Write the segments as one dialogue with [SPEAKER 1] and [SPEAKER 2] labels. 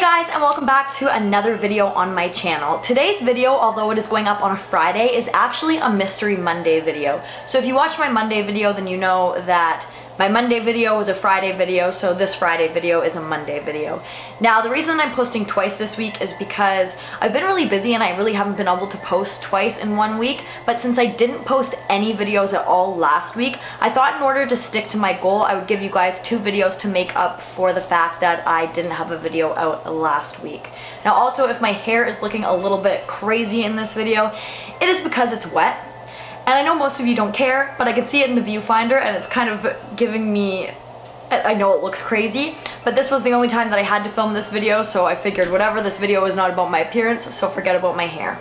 [SPEAKER 1] Guys, and welcome back to another video on my channel. Today's video, although it is going up on a Friday, is actually a Mystery Monday video. So if you watched my Monday video, then you know that my Monday video was a Friday video, so this Friday video is a Monday video. Now, the reason I'm posting twice this week is because I've been really busy and I really haven't been able to post twice in 1 week, but since I didn't post any videos at all last week, I thought in order to stick to my goal, I would give you guys 2 videos to make up for the fact that I didn't have a video out last week. Now, also, if my hair is looking a little bit crazy in this video, it is because it's wet. And I know most of you don't care, but I can see it in the viewfinder and it's kind of giving me, I know it looks crazy, but this was the only time that I had to film this video, so I figured whatever, this video is not about my appearance, so forget about my hair.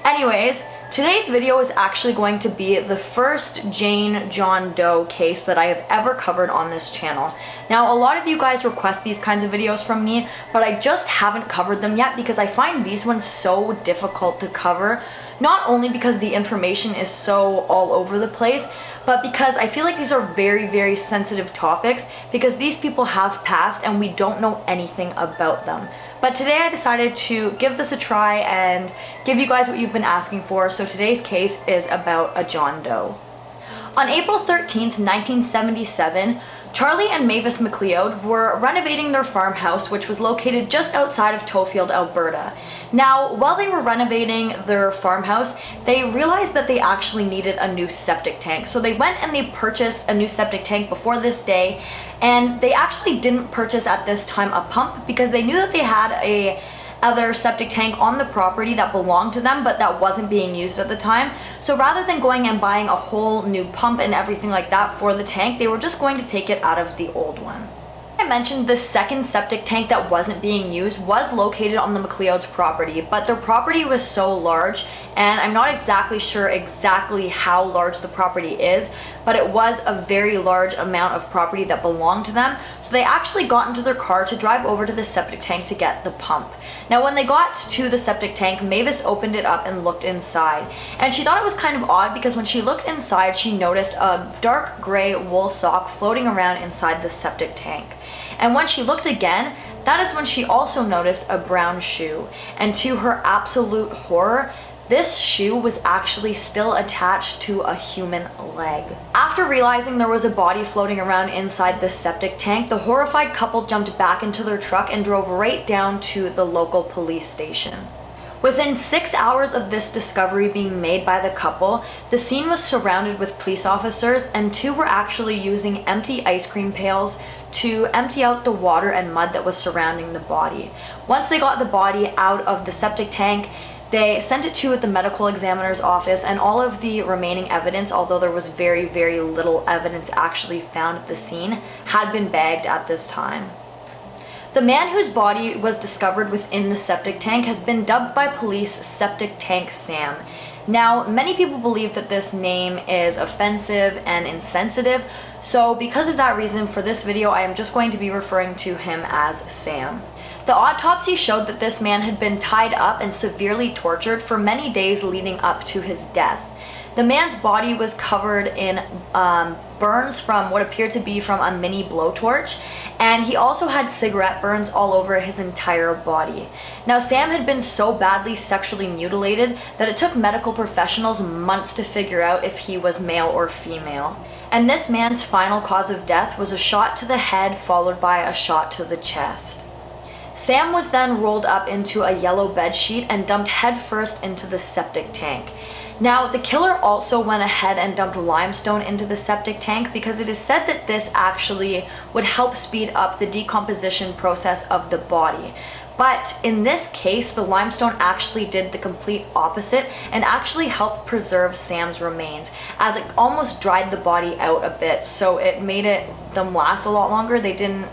[SPEAKER 1] Anyways, today's video is actually going to be the first Jane John Doe case that I have ever covered on this channel. Now, a lot of you guys request these kinds of videos from me, but I just haven't covered them yet because I find these ones so difficult to cover. Not only because the information is so all over the place, but because I feel like these are very, very sensitive topics because these people have passed and we don't know anything about them. But today I decided to give this a try and give you guys what you've been asking for, so today's case is about a John Doe. On April 13th, 1977, Charlie and Mavis McLeod were renovating their farmhouse, which was located just outside of Tofield, Alberta. Now, while they were renovating their farmhouse, they realized that they actually needed a new septic tank. So they went and they purchased a new septic tank before this day, and they actually didn't purchase at this time a pump because they knew that they had a other septic tank on the property that belonged to them but that wasn't being used at the time. So rather than going and buying a whole new pump and everything like that for the tank, they were just going to take it out of the old one. I mentioned the second septic tank that wasn't being used was located on the McLeod's property, but their property was so large, and I'm not exactly sure how large the property is, but it was a very large amount of property that belonged to them, so they actually got into their car to drive over to the septic tank to get the pump. Now, when they got to the septic tank, Mavis opened it up and looked inside, and she thought it was kind of odd because when she looked inside, she noticed a dark gray wool sock floating around inside the septic tank. And when she looked again, that is when she also noticed a brown shoe. And to her absolute horror, this shoe was actually still attached to a human leg. After realizing there was a body floating around inside the septic tank, the horrified couple jumped back into their truck and drove right down to the local police station. Within 6 hours of this discovery being made by the couple, the scene was surrounded with police officers, and 2 were actually using empty ice cream pails to empty out the water and mud that was surrounding the body. Once they got the body out of the septic tank, they sent it to the medical examiner's office, and all of the remaining evidence, although there was very, very little evidence actually found at the scene, had been bagged at this time. The man whose body was discovered within the septic tank has been dubbed by police Septic Tank Sam. Now, many people believe that this name is offensive and insensitive, so because of that reason, for this video, I am just going to be referring to him as Sam. The autopsy showed that this man had been tied up and severely tortured for many days leading up to his death. The man's body was covered in burns from what appeared to be from a mini blowtorch, and he also had cigarette burns all over his entire body. Now, Sam had been so badly sexually mutilated that it took medical professionals months to figure out if he was male or female. And this man's final cause of death was a shot to the head followed by a shot to the chest. Sam was then rolled up into a yellow bed sheet and dumped headfirst into the septic tank. Now, the killer also went ahead and dumped limestone into the septic tank because it is said that this actually would help speed up the decomposition process of the body. But in this case, the limestone actually did the complete opposite and actually helped preserve Sam's remains, as it almost dried the body out a bit, so it made them last a lot longer. They didn't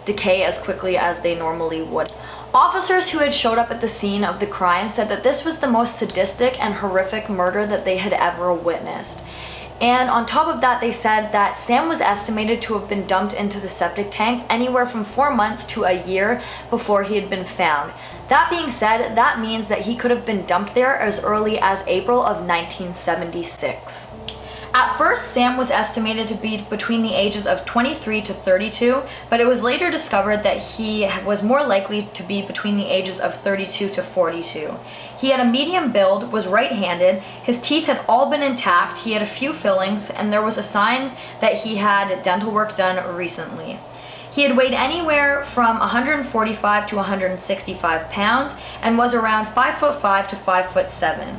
[SPEAKER 1] decay as quickly as they normally would. Officers who had showed up at the scene of the crime said that this was the most sadistic and horrific murder that they had ever witnessed. And on top of that, they said that Sam was estimated to have been dumped into the septic tank anywhere from 4 months to a year before he had been found. That being said, that means that he could have been dumped there as early as April of 1976. At first, Sam was estimated to be between the ages of 23 to 32, but it was later discovered that he was more likely to be between the ages of 32 to 42. He had a medium build, was right-handed, his teeth had all been intact, he had a few fillings, and there was a sign that he had dental work done recently. He had weighed anywhere from 145 to 165 pounds and was around 5'5" to 5'7".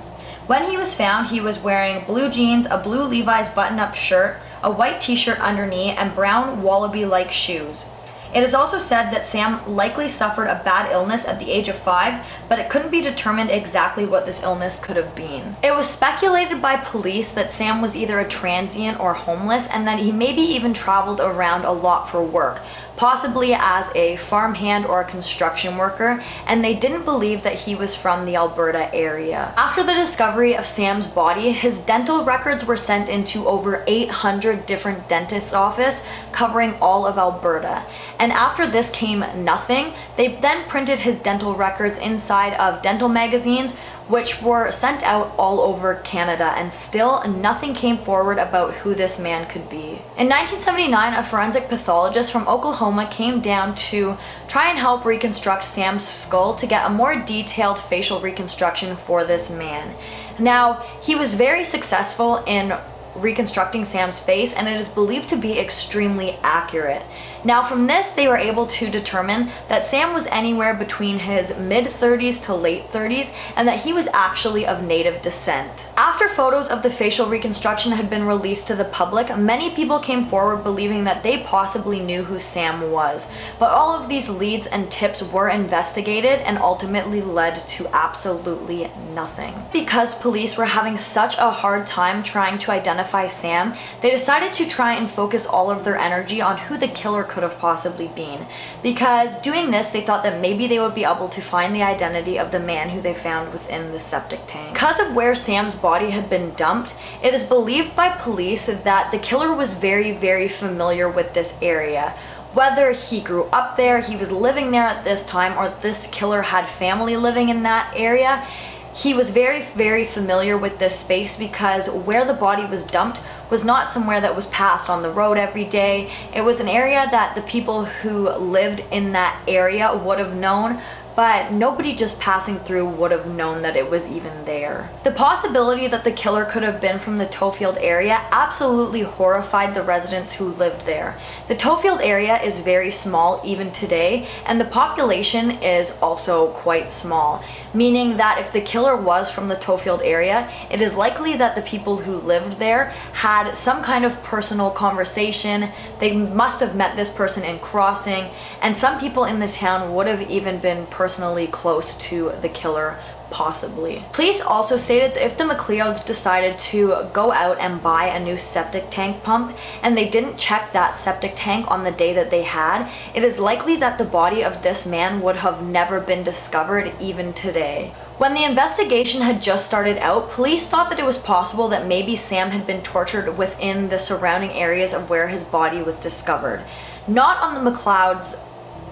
[SPEAKER 1] When he was found, he was wearing blue jeans, a blue Levi's button-up shirt, a white t-shirt underneath, and brown wallaby-like shoes. It is also said that Sam likely suffered a bad illness at the age of 5, but it couldn't be determined exactly what this illness could have been. It was speculated by police that Sam was either a transient or homeless, and that he maybe even traveled around a lot for work, possibly as a farmhand or a construction worker, and they didn't believe that he was from the Alberta area. After the discovery of Sam's body, his dental records were sent into over 800 different dentist offices covering all of Alberta. And after this came nothing, they then printed his dental records inside of dental magazines, which were sent out all over Canada, and still nothing came forward about who this man could be. In 1979, a forensic pathologist from Oklahoma came down to try and help reconstruct Sam's skull to get a more detailed facial reconstruction for this man. Now, he was very successful in reconstructing Sam's face, and it is believed to be extremely accurate. Now, from this, they were able to determine that Sam was anywhere between his mid-30s to late 30s, and that he was actually of Native descent. After photos of the facial reconstruction had been released to the public, many people came forward believing that they possibly knew who Sam was. But all of these leads and tips were investigated and ultimately led to absolutely nothing. Because police were having such a hard time trying to identify Sam, they decided to try and focus all of their energy on who the killer could have possibly been. Because doing this, they thought that maybe they would be able to find the identity of the man who they found within the septic tank. Because of where Sam's body had been dumped, it is believed by police that the killer was very, very familiar with this area. Whether he grew up there, he was living there at this time, or this killer had family living in that area, he was very, very familiar with this space, because where the body was dumped was not somewhere that was passed on the road every day. It was an area that the people who lived in that area would have known, but nobody just passing through would have known that it was even there. The possibility that the killer could have been from the Tofield area absolutely horrified the residents who lived there. The Tofield area is very small even today, and the population is also quite small, meaning that if the killer was from the Tofield area, it is likely that the people who lived there had some kind of personal conversation. They must have met this person in crossing, and some people in the town would have even been personally close to the killer, possibly. Police also stated that if the McLeods decided to go out and buy a new septic tank pump and they didn't check that septic tank on the day that they had, it is likely that the body of this man would have never been discovered even today. When the investigation had just started out, police thought that it was possible that maybe Sam had been tortured within the surrounding areas of where his body was discovered. Not on the McLeod's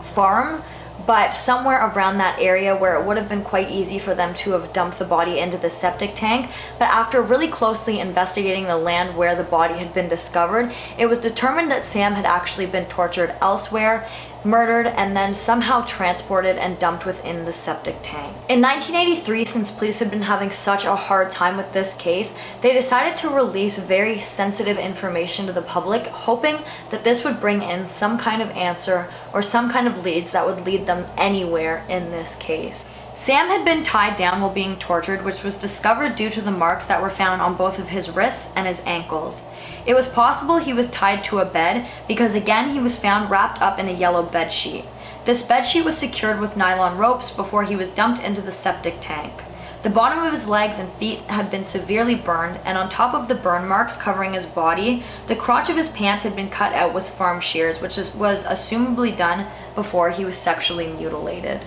[SPEAKER 1] farm, but somewhere around that area where it would have been quite easy for them to have dumped the body into the septic tank. But after really closely investigating the land where the body had been discovered, it was determined that Sam had actually been tortured elsewhere, murdered, and then somehow transported and dumped within the septic tank. In 1983, since police had been having such a hard time with this case, they decided to release very sensitive information to the public, hoping that this would bring in some kind of answer or some kind of leads that would lead them anywhere in this case. Sam had been tied down while being tortured, which was discovered due to the marks that were found on both of his wrists and his ankles. It was possible he was tied to a bed because, again, he was found wrapped up in a yellow bed sheet. This bed sheet was secured with nylon ropes before he was dumped into the septic tank. The bottom of his legs and feet had been severely burned, and on top of the burn marks covering his body, the crotch of his pants had been cut out with farm shears, which was assumably done before he was sexually mutilated.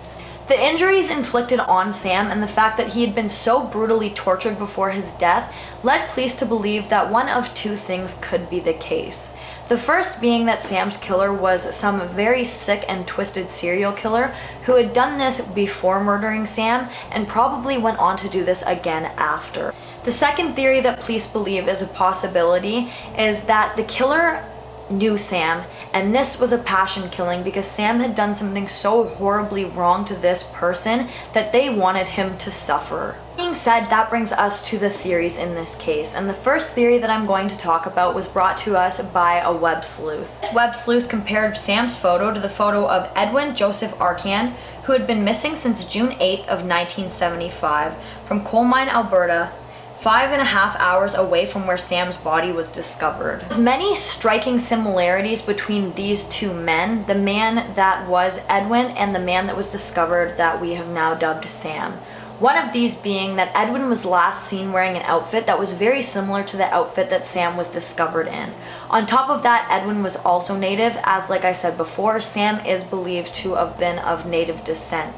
[SPEAKER 1] The injuries inflicted on Sam and the fact that he had been so brutally tortured before his death led police to believe that one of two things could be the case. The first being that Sam's killer was some very sick and twisted serial killer who had done this before murdering Sam and probably went on to do this again after. The second theory that police believe is a possibility is that the killer knew Sam, and this was a passion killing because Sam had done something so horribly wrong to this person that they wanted him to suffer. Being said, that brings us to the theories in this case, and the first theory that I'm going to talk about was brought to us by a web sleuth. This web sleuth compared Sam's photo to the photo of Edwin Joseph Arcan, who had been missing since June 8th of 1975 from Coal Mine, Alberta, 5.5 hours away from where Sam's body was discovered. There's many striking similarities between these two men, the man that was Edwin and the man that was discovered that we have now dubbed Sam. One of these being that Edwin was last seen wearing an outfit that was very similar to the outfit that Sam was discovered in. On top of that, Edwin was also native, as like I said before, Sam is believed to have been of native descent.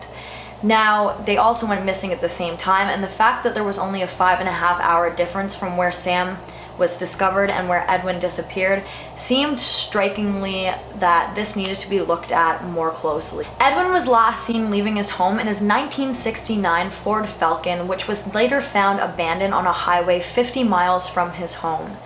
[SPEAKER 1] Now, they also went missing at the same time, and the fact that there was only a 5.5 hour difference from where Sam was discovered and where Edwin disappeared seemed strikingly that this needed to be looked at more closely. Edwin was last seen leaving his home in his 1969 Ford Falcon, which was later found abandoned on a highway 50 miles from his home.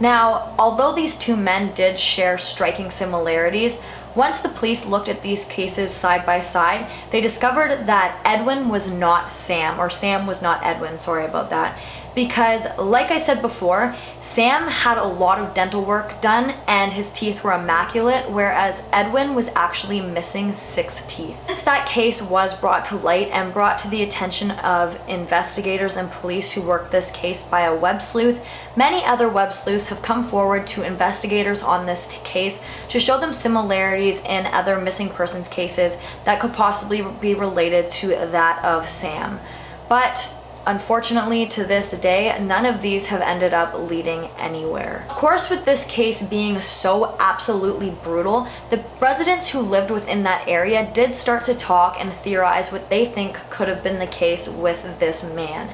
[SPEAKER 1] Now, although these two men did share striking similarities, once the police looked at these cases side by side, they discovered that Edwin was not Sam, or Sam was not Edwin, sorry about that. Because, like I said before, Sam had a lot of dental work done and his teeth were immaculate, whereas Edwin was actually missing 6 teeth. Since that case was brought to light and brought to the attention of investigators and police who worked this case by a web sleuth, many other web sleuths have come forward to investigators on this case to show them similarities in other missing persons cases that could possibly be related to that of Sam. But unfortunately, to this day, none of these have ended up leading anywhere. Of course, with this case being so absolutely brutal, the residents who lived within that area did start to talk and theorize what they think could have been the case with this man.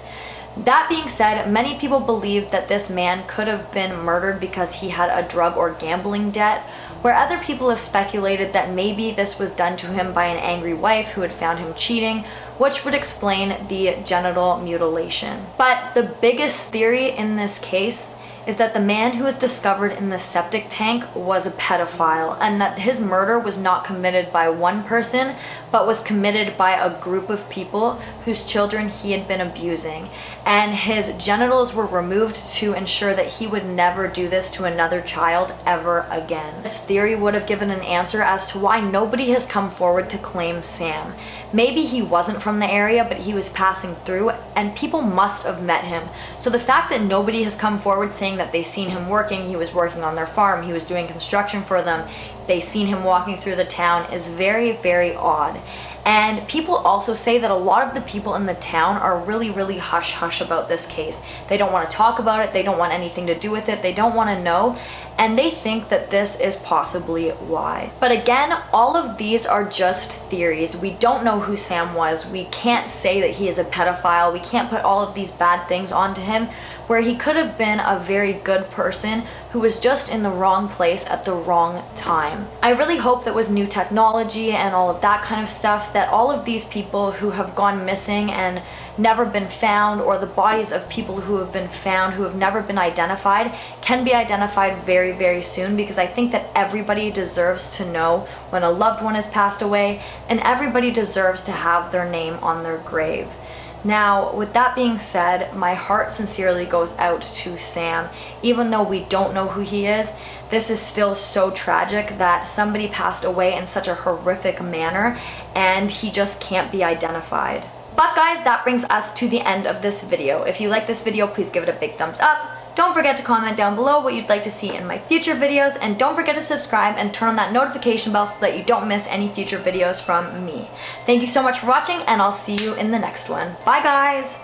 [SPEAKER 1] That being said, many people believe that this man could have been murdered because he had a drug or gambling debt, where other people have speculated that maybe this was done to him by an angry wife who had found him cheating, which would explain the genital mutilation. But the biggest theory in this case is that the man who was discovered in the septic tank was a pedophile, and that his murder was not committed by one person, but was committed by a group of people whose children he had been abusing. And his genitals were removed to ensure that he would never do this to another child ever again. This theory would have given an answer as to why nobody has come forward to claim Sam. Maybe he wasn't from the area, but he was passing through, and people must have met him. So the fact that nobody has come forward saying that they've seen him working, he was working on their farm, he was doing construction for them, they seen him walking through the town is very, very odd. And people also say that a lot of the people in the town are really hush-hush about this case. They don't want to talk about it, they don't want anything to do with it, they don't want to know, and they think that this is possibly why. But again, all of these are just theories. We don't know who Sam was. We can't say that he is a pedophile. We can't put all of these bad things onto him, where he could have been a very good person who was just in the wrong place at the wrong time. I really hope that with new technology and all of that kind of stuff, that all of these people who have gone missing and never been found, or the bodies of people who have been found who have never been identified, can be identified very soon, because I think that everybody deserves to know when a loved one has passed away, and everybody deserves to have their name on their grave. Now, with that being said, my heart sincerely goes out to Sam. Even though we don't know who he is, this is still so tragic that somebody passed away in such a horrific manner and he just can't be identified. But guys, that brings us to the end of this video. If you like this video, please give it a big thumbs up. Don't forget to comment down below what you'd like to see in my future videos, and don't forget to subscribe and turn on that notification bell so that you don't miss any future videos from me. Thank you so much for watching, and I'll see you in the next one. Bye guys!